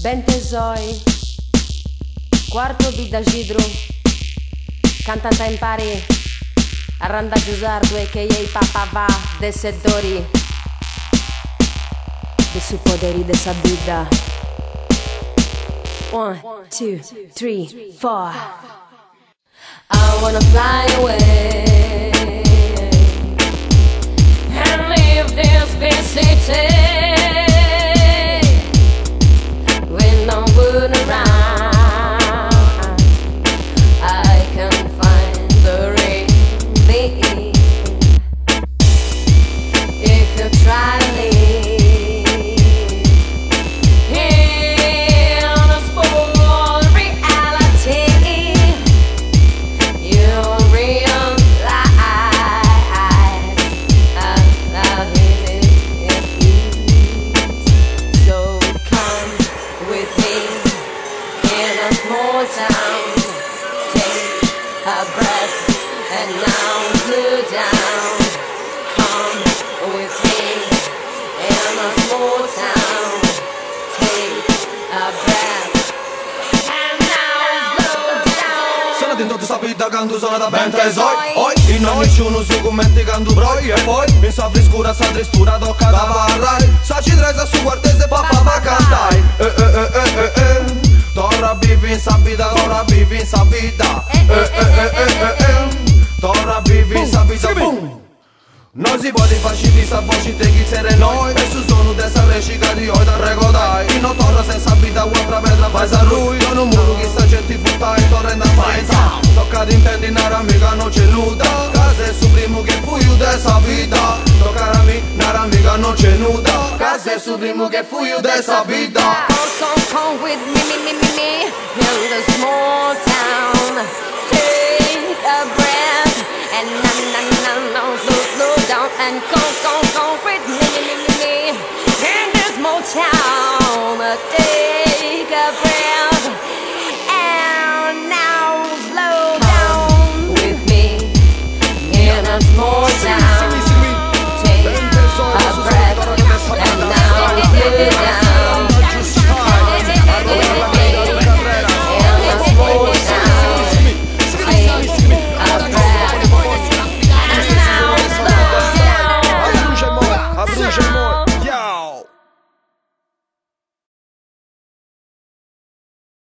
Ben tesoi, quarto bida gidru, cantata impari, arranda giusardo e che ei papa va de sedori, de su poderi de sabida. 1, 2, 3, 4. I wanna fly away and leave this big city with no one around. I can find the relief if you try to leave in a spoiled reality. You'll realize how it is. So come with me in a small town. Take a breath and now slow down. Come with me in a small town. Take a breath and now slow down. Sono dentro questa vita quando sono da ben tesoi. Oi, in ogni sciuno su commenti quando broi. E poi, in sa frescura, sa tristura, tocca da varrai. Sa ci tresa su guardese, papà va cantai. Torra vivi in sa vita, torra vivi in sa vita. Torra vivi in sa vita, boom. Noi si può rifacili sa voci te chi sere noi. E su sono dessa recica di oi da recordai. In no torra senza vita, un'altra pedra fai sa lui. Non un muro chi sta certi futta e torrenda faenza. Tocca di intendi nara amica non c'è nuda. Casa è su primo che fu io dessa vita. Tocca a me, nara amica non c'è nuda. Casa è su primo che fu io dessa vita. Come with me in the small town. Take a breath and no, slow down and go